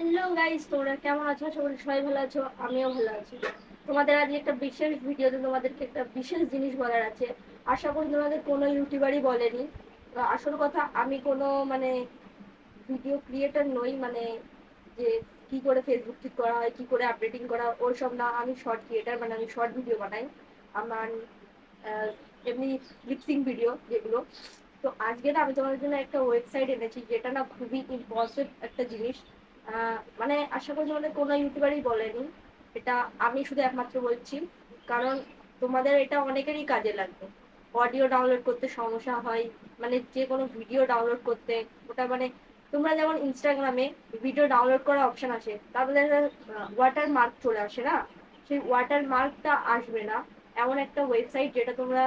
Hello guys, তোমরা কেমন আছো? সবাই ভালো আছো? আমিও ভালো আছি। তোমাদের আজকে একটা বিশেষ ভিডিওতে তোমাদেরকে একটা বিশেষ জিনিস বলার আছে। আশা করি তোমাদের কোনো ইউটিউবারই বলেনি। আসল কথা, আমি কোনো ভিডিও ক্রিয়েটর নই, যে কি করে ফেসবুক ঠিক করা হয়, কি করে আপডেটিং করা ওই সব না। আমি শর্ট ক্রিয়েটার, আমি শর্ট ভিডিও বানাই। আমার এমনি লিপসিং ভিডিও যেগুলো। তো আজকে না আমি তোমাদের জন্য একটা ওয়েবসাইট এনেছি, যেটা না খুবই ইম্পর্টেন্ট একটা জিনিস। আশা করি তোমাদের কোনো ইউটিউবারই বলেনি। এটা আমি শুধু একমাত্র বলছি, কারণ তোমাদের এটা অনেকেরই কাজে লাগবে। অডিও ডাউনলোড করতে সমস্যা হয়, যে কোনো ভিডিও ডাউনলোড করতে। ওটা তোমরা যেমন ইনস্টাগ্রামে ভিডিও ডাউনলোড করার অপশন আসে, তারপরে ওয়াটার মার্ক চলে আসে না, সেই ওয়াটার মার্কটা আসবে না এমন একটা ওয়েবসাইট, যেটা তোমরা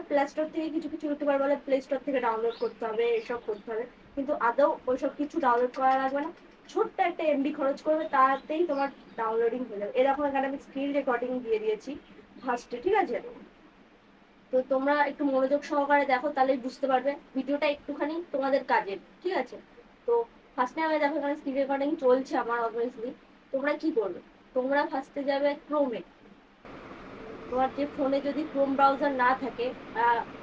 প্লে স্টোর থেকে কিছু কিছু ইউটিউবার বলে প্লে স্টোর থেকে ডাউনলোড করতে হবে, এসব করতে হবে। কিন্তু আদৌ ওইসব কিছু ডাউনলোড করা লাগবে না। ছোট্ট একটা এমবি খরচ করবে, তাতেই তোমার ডাউনলোডিং হয়ে যাবে। এরকম এখানে আমি স্ক্রিন রেকর্ডিং দিয়ে দিয়েছি ফার্স্টে, ঠিক আছে? তো তোমরা একটু মনোযোগ সহকারে দেখো, তাহলেই বুঝতে পারবে ভিডিওটা একটুখানি তোমাদের কাজের, ঠিক আছে? তো ফার্স্টে আমি দেখো এখানে স্ক্রিন রেকর্ডিং চলছে আমার অবভিয়াসলি। তোমরা কি করবে? তোমরা ফার্স্টে যাবে ক্রোমে। তোমার যে ফোনে যদি ক্রোম ব্রাউজার না থাকে,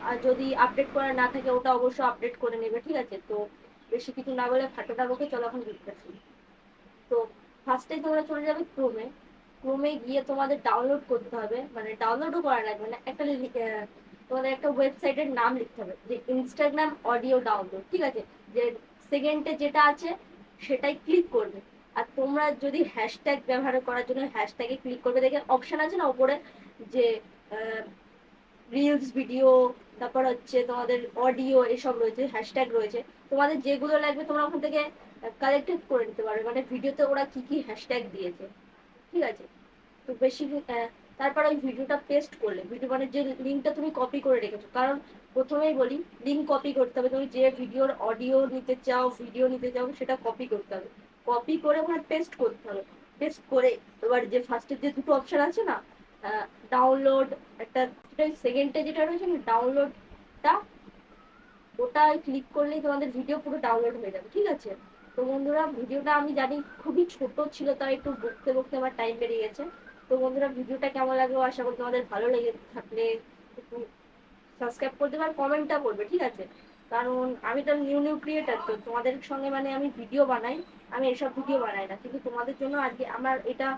আর যদি আপডেট করা না থাকে, ওটা অবশ্যই আপডেট করে নেবে, ঠিক আছে? তো বেশি কিছু না বলে ফাটাটা বকে চলো এখন দেখতেছি। তো ফার্স্টে তোমরা চলে যাবে ক্রোমে। ক্রোমে গিয়ে তোমাদের ডাউনলোড করতে হবে, ডাউনলোডও করা লাগবে না, তোমাদের একটা ওয়েবসাইটের নাম লিখতে হবে, যে ইনস্টাগ্রাম অডিও ডাউনলোড, ঠিক আছে? যে সেকেন্ডে যেটা আছে সেটাই ক্লিক করবে। আর তোমরা যদি হ্যাশট্যাগ ব্যবহার করার জন্য হ্যাশট্যাগে ক্লিক করবে, দেখে অপশন আছে না উপরে, যে রিলস ভিডিও, তারপর হচ্ছে তোমাদের অডিও, এসব রয়েছে, হ্যাশট্যাগ রয়েছে। তোমাদের যেগুলো লাগবে তোমরা ওখান থেকে কালেক্টেড করে নিতে পারবে, ভিডিওতে ওরা কি কি হ্যাশট্যাগ দিয়েছে, ঠিক আছে? তো তারপর ওই ভিডিওটা পেস্ট করলে, ভিডিও যে লিঙ্কটা তুমি কপি করে রেখেছো, কারণ প্রথমেই বলি লিঙ্ক কপি করতে হবে। তুমি যে ভিডিওর অডিও নিতে চাও, ভিডিও নিতে চাও, সেটা কপি করতে হবে। কপি করে ওখানে পেস্ট করতে হবে। পেস্ট করে এবার যে ফার্স্টের যে দুটো অপশন আছে না, ডাউনলোড, একটা সেকেন্ডে যেটা রয়েছে না ডাউনলোডটা, ওটা ক্লিক করলেই তোমাদের ভিডিও পুরো ডাউনলোড হয়ে যাবে, ঠিক আছে? তো বন্ধুরা, ভিডিওটা আমি জানি খুবই ছোট ছিল, তাই একটু বকতে বকতে আমার টাইম বেরিয়ে গেছে। তো বন্ধুরা, ভিডিওটা কেমন লাগলো, আশা করি তোমাদের ভালো লেগে থাকলে একটু সাবস্ক্রাইব করতে পার, কমেন্টটা করবে, ঠিক আছে? কারণ আমি তো নিউ নিউ ক্রিয়েটার, তো তোমাদের সঙ্গে আমি ভিডিও বানাই। আমি এসব ভিডিও বানাই না, কিন্তু তোমাদের জন্য আজকে আমার এটা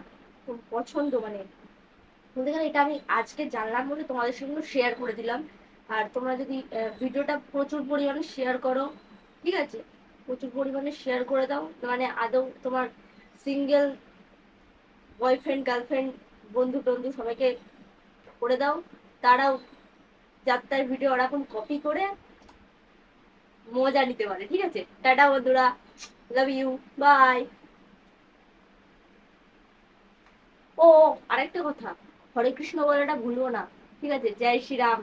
খুব পছন্দ, বলতে গেলে এটা আমি আজকে জানলাম বলে তোমাদের সঙ্গে শেয়ার করে দিলাম। আর তোমরা যদি ভিডিওটা প্রচুর পরিমাণে শেয়ার করো, ঠিক আছে? প্রচুর পরিমাণে শেয়ার করে দাও, আদৌ তোমার সিঙ্গেল বয়ফ্রেন্ড, গার্লফ্রেন্ড, বন্ধু টন্ধু সবাইকে করে দাও। তারাও যাত্রার ভিডিও ওরকম কপি করে মজা নিতে পারে, ঠিক আছে? টাটা বন্ধুরা, লাভ ইউ, বাই। ও, আরেকটা কথা, হরে কৃষ্ণ বলাটা ভুলবো না, ঠিক আছে? জয় শ্রীরাম।